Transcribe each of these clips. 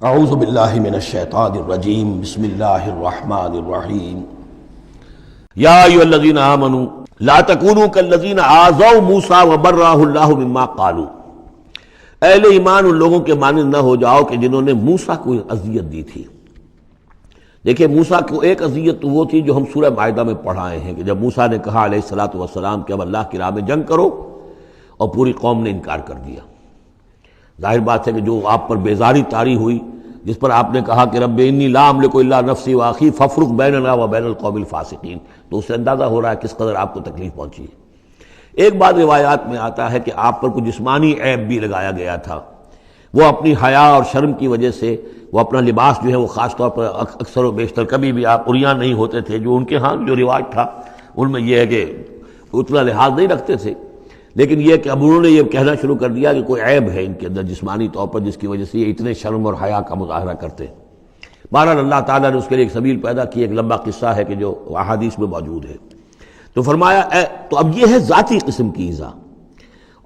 اعوذ باللہ من الشیطان الرجیم بسم اللہ الرحمن الرحیم یا ایھا الذین آمنوا لا تکونوا کالذین آذوا موسیٰ وبرأہ اللہ مما قالوا، اہل ایمان ان لوگوں کے مانند نہ ہو جاؤ کہ جنہوں نے موسیٰ کو اذیت دی تھی۔ دیکھیں موسیٰ کو ایک اذیت تو وہ تھی جو ہم سورہ مائدہ میں پڑھائے ہیں کہ جب موسیٰ نے کہا علیہ الصلوۃ والسلام کہ اب اللہ کی راہ میں جنگ کرو، اور پوری قوم نے انکار کر دیا۔ ظاہر بات ہے کہ جو آپ پر بیزاری طاری ہوئی، جس پر آپ نے کہا کہ رب انی لا املک الا نفسی واخی فافرق بیننا وبین القوم الفاسقین، تو اس سے اندازہ ہو رہا ہے کس قدر آپ کو تکلیف پہنچی ہے۔ ایک بات روایات میں آتا ہے کہ آپ پر کوئی جسمانی عیب بھی لگایا گیا تھا، وہ اپنی حیا اور شرم کی وجہ سے وہ اپنا لباس جو ہے وہ خاص طور پر اکثر و بیشتر کبھی بھی آپ عریان نہیں ہوتے تھے، جو ان کے ہاں جو رواج تھا ان میں یہ ہے کہ اتنا لحاظ نہیں رکھتے تھے، لیکن یہ کہ اب انہوں نے یہ کہنا شروع کر دیا کہ کوئی عیب ہے ان کے اندر جسمانی طور پر جس کی وجہ سے یہ اتنے شرم اور حیا کا مظاہرہ کرتے ہیں۔ بہرحال اللہ تعالیٰ نے اس کے لیے ایک سبیل پیدا کی، ایک لمبا قصہ ہے کہ جو احادیث میں موجود ہے۔ تو فرمایا تو اب یہ ہے ذاتی قسم کی ایذا،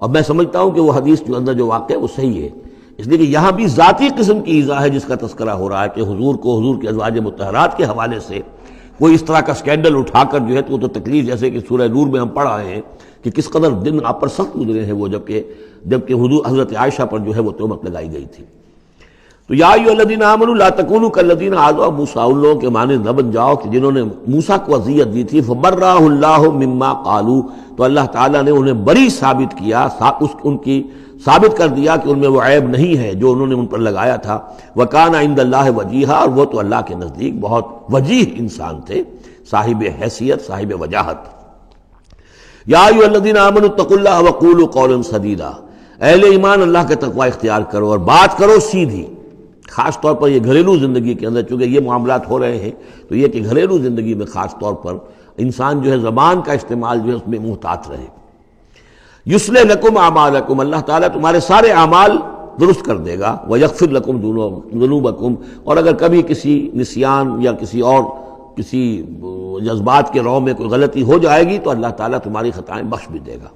اور میں سمجھتا ہوں کہ وہ حدیث جو اندر جو واقع ہے وہ صحیح ہے، اس لیے کہ یہاں بھی ذاتی قسم کی ایذا ہے جس کا تذکرہ ہو رہا ہے کہ حضور کو حضور کے ازواج مطہرات کے حوالے سے کوئی اس طرح کا سکینڈل اٹھا کر جو ہے تو وہ تو تکلیف، جیسے کہ سورہ نور میں ہم پڑھ آئے ہیں کہ کس قدر دن آپ پر سخت گزرے ہیں وہ جبکہ حضور حضرت عائشہ پر جو ہے وہ تہمت لگائی گئی تھی۔ تو یا ایھا الذین آمنوا لا تکونوا کالذین آذوا موسیٰ، ان لوگوں کے مانند نہ بن جاؤ کہ جنہوں نے موسیٰ کو اذیت دی تھی، فبرأہ اللہ مما قالوا، تو اللہ تعالیٰ نے انہیں بری ثابت کیا، ان کی ثابت کر دیا کہ ان میں وہ عیب نہیں ہے جو انہوں نے ان پر لگایا تھا۔ وکان عند اللہ وجیہا، اور وہ تو اللہ کے نزدیک بہت وجیح انسان تھے، صاحب حیثیت، صاحب وجاہت۔ یا ایھا الذین آمنوا اتقوا اللہ وقولوا قولا سدیدا، اہل ایمان اللہ کا تقوی اختیار کرو اور بات کرو سیدھی، خاص طور پر یہ گھریلو زندگی کے اندر چونکہ یہ معاملات ہو رہے ہیں تو یہ کہ گھریلو زندگی میں خاص طور پر انسان جو ہے زبان کا استعمال جو ہے اس میں محتاط رہے۔ یصلح لکم اعمالکم، اللہ تعالیٰ تمہارے سارے اعمال درست کر دے گا، ویغفر لکم ذنوبکم، اور اگر کبھی کسی نسیان یا کسی جذبات کے رو میں کوئی غلطی ہو جائے گی تو اللہ تعالیٰ تمہاری خطائیں بخش بھی دے گا۔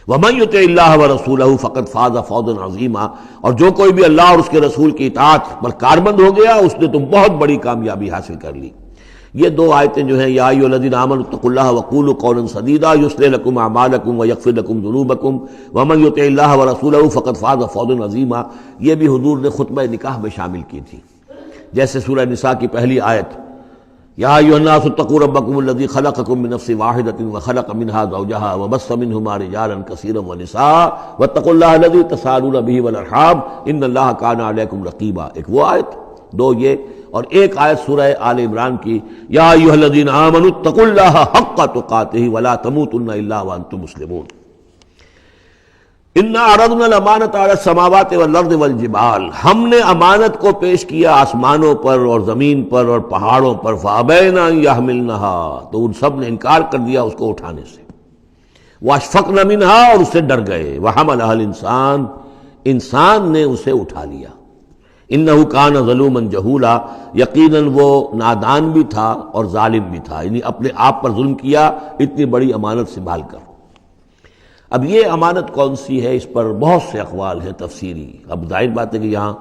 وَمَن يُطِعِ اللَّهَ وَرَسُولَهُ فَقَدْ فَازَ فَوْزًا عَظِيمًا، اور جو کوئی بھی اللہ اور اس کے رسول کی اطاعت پر کاربند ہو گیا اس نے تو بہت بڑی کامیابی حاصل کر لی۔ یہ دو آیتیں جو ہیں یا ایھا الذین آمنوا اتقوا اللہ وقولوا قولا سدیدا یصلح لکم اعمالکم ویغفر لکم ذنوبکم ومن یطع اللہ ورسولہ فقد فاز فوزا عظیما، یہ بھی حضور نے خطبہ نکاح میں شامل کی تھی، جیسے سورہ نساء کی پہلی آیت یا ایھا الناس اتقوا ربکم الذی خلقکم من نفس واحدۃ وخلق منها زوجها وبث منہما رجالا کثیرا ونساء واتقوا اللہ الذی تساءلون به والارحام ان اللہ کان علیکم رقیبا، ایک وہ آیت، دو یہ، اور ایک آیت سورہ آل عمران کی یا ایھا الذین آمنوا اتقوا اللہ حق تقاتہ ولا تموتن الا وانتم مسلمون۔ انا عرضنا الامانۃ علی السماوات والارض والجبال، ہم نے امانت کو پیش کیا آسمانوں پر اور زمین پر اور پہاڑوں پر، فابین ان یحملنها، تو ان سب نے انکار کر دیا اس کو اٹھانے سے، واشفقن منها، اور اس سے ڈر گئے، وحملها الانسان، انسان نے اسے اٹھا لیا، انہ کان ظلوما جہولا، یقیناً وہ نادان بھی تھا اور ظالم بھی تھا، یعنی اپنے آپ پر ظلم کیا اتنی بڑی امانت سنبھال کر۔ اب یہ امانت کون سی ہے، اس پر بہت سے اقوال ہیں تفسیری، اب ظاہر بات ہے کہ یہاں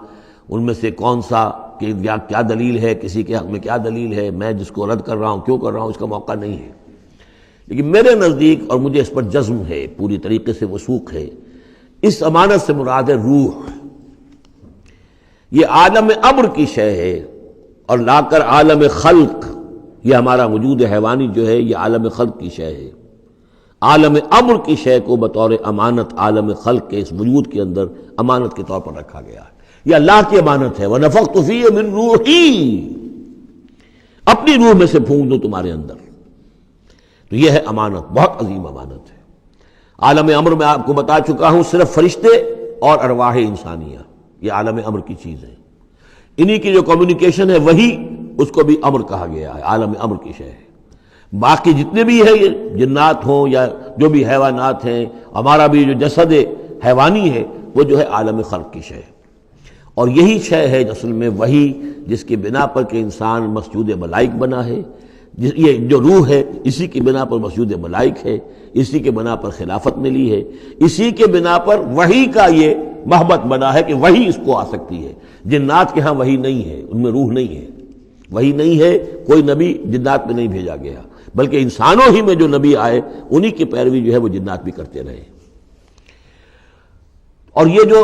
ان میں سے کون سا کہ کیا دلیل ہے، کسی کے حق میں کیا دلیل ہے، میں جس کو رد کر رہا ہوں کیوں کر رہا ہوں اس کا موقع نہیں ہے، لیکن میرے نزدیک اور مجھے اس پر جزم ہے، پوری طریقے سے وثوق ہے، اس امانت سے مراد ہے روح۔ یہ عالم امر کی شے ہے، اور لا کر عالم خلق، یہ ہمارا وجود حیوانی جو ہے یہ عالم خلق کی شے ہے، عالم امر کی شے کو بطور امانت عالم خلق کے اس وجود کے اندر امانت کے طور پر رکھا گیا ہے، یہ اللہ کی امانت ہے۔ وَنَفَخْتُ فِيهِ مِن رُوحِي، اپنی روح میں سے پھونک دوں تمہارے اندر، تو یہ ہے امانت، بہت عظیم امانت ہے۔ عالم امر میں آپ کو بتا چکا ہوں صرف فرشتے اور ارواح انسانیہ، یہ عالم امر کی چیز ہے، انہی کی جو کمیونیکیشن ہے وہی اس کو بھی امر کہا گیا ہے، عالم امر کی شے ہے۔ باقی جتنے بھی ہے یہ جنات ہوں یا جو بھی حیوانات ہیں، ہمارا بھی جو جسد حیوانی ہے وہ جو ہے عالم خلق کی شے ہے، اور یہی شے ہے اصل میں وہی جس کی بنا پر کہ انسان مسجود ملائک بنا ہے، یہ جو روح ہے اسی کی بنا پر مسجود ملائک ہے، اسی کے بنا پر خلافت ملی ہے، اسی کے بنا پر وحی کا یہ محبت بنا ہے کہ وہی اس کو آ سکتی ہے۔ جنات کے ہاں وہی نہیں ہے، ان میں روح نہیں ہے، وہی نہیں ہے، کوئی نبی جنات میں نہیں بھیجا گیا، بلکہ انسانوں ہی میں جو نبی آئے انہی کی پیروی جو ہے وہ جنات بھی کرتے رہے۔ اور یہ جو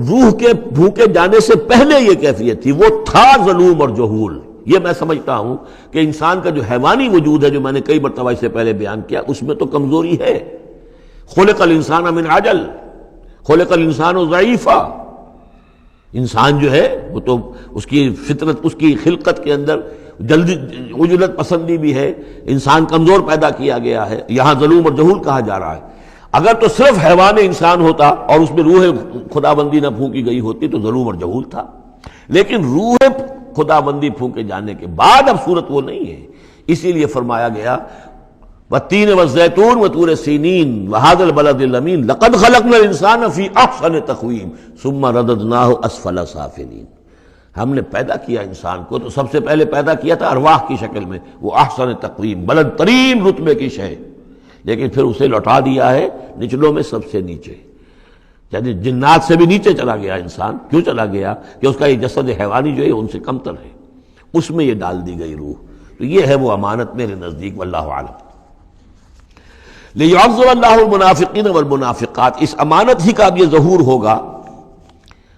روح کے بھوکے جانے سے پہلے یہ کیفیت تھی، وہ تھا ظلوم اور جہول۔ یہ میں سمجھتا ہوں کہ انسان کا جو حیوانی وجود ہے، جو میں نے کئی مرتبہ اس سے پہلے بیان کیا، اس میں تو کمزوری ہے۔ خلق الانسان من عجل، خلق الانسان ضعیفا۔ انسان جو ہے وہ تو اس کی فطرت، اس کی خلقت کے اندر جلدی عجلت پسندی بھی ہے، انسان کمزور پیدا کیا گیا ہے، یہاں ظلوم اور جہول کہا جا رہا ہے۔ اگر تو صرف حیوان انسان ہوتا اور اس میں روح خدا بندی نہ پھونکی گئی ہوتی تو ظلوم اور جہول تھا، لیکن روح خدا بندی پھونکے جانے کے بعد اب صورت وہ نہیں ہے، اسی لیے فرمایا گیا والتین والزیتون وطور سینین وہذا البلد الامین لقد خلقنا الانسان فی احسن تقویم ثم رددناہ اسفل سافلین۔ ہم نے پیدا کیا انسان کو تو سب سے پہلے پیدا کیا تھا ارواح کی شکل میں، وہ احسن تقویم، بلند ترین رتبے کی شے، لیکن پھر اسے لوٹا دیا ہے نچلوں میں سب سے نیچے، یعنی جنات سے بھی نیچے چلا گیا انسان۔ کیوں چلا گیا؟ کہ اس کا یہ جسد حیوانی جو ہے ان سے کمتر ہے، اس میں یہ ڈال دی گئی روح۔ تو یہ ہے وہ امانت میرے نزدیک، واللہ عالم۔ لِيُعَذِّبَ اللَّهُ الْمُنَافِقِينَ وَالْمُنَافِقَاتِ، اس امانت ہی کا اب یہ ظہور ہوگا۔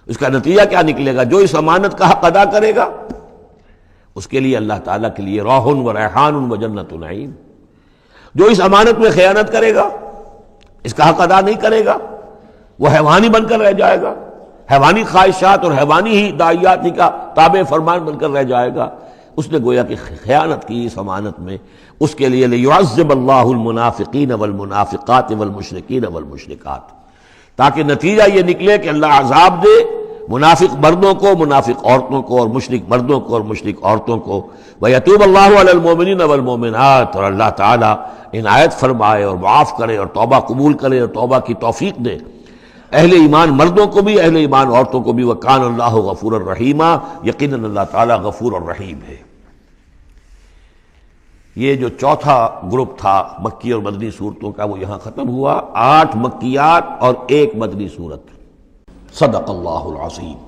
اس کا نتیجہ کیا نکلے گا؟ جو اس امانت کا حق ادا کرے گا اس کے لیے اللہ تعالیٰ کے لیے روح و ریحان و جنت نعیم۔ جو اس امانت میں خیانت کرے گا، اس کا حق ادا نہیں کرے گا، وہ حیوانی بن کر رہ جائے گا، حیوانی خواہشات اور حیوانی ہی داعیات ہی کا تابع فرمان بن کر رہ جائے گا۔ اس نے گویا کہ خیانت کی اس امانت میں، اس کے لیے لِيُعَذِّبَ اللَّهُ الْمُنَافِقِينَ وَالْمُنَافِقَاتِ وَالْمُشْرِكِينَ وَالْمُشْرِكَاتِ، تاکہ نتیجہ یہ نکلے کہ اللہ عذاب دے منافق مردوں کو، منافق عورتوں کو، اور مشرک مردوں کو اور مشرک عورتوں کو۔ وَيَتُوبَ اللَّهُ عَلَى الْمُؤْمِنِينَ وَالْمُؤْمِنَاتِ، اور اللہ تعالیٰ عنایت فرمائے اور معاف کرے اور توبہ قبول کرے اور توبہ کی توفیق دے اہل ایمان مردوں کو بھی، اہل ایمان عورتوں کو بھی۔ وَكَانَ اللَّهُ غَفُورًا رَحِيمًا، یقیناً اللہ تعالیٰ غفور اور رحیم ہے۔ یہ جو چوتھا گروپ تھا مکی اور مدنی صورتوں کا، وہ یہاں ختم ہوا۔ 8 مکیات اور 1 مدنی صورت۔ صدق اللہ العظیم۔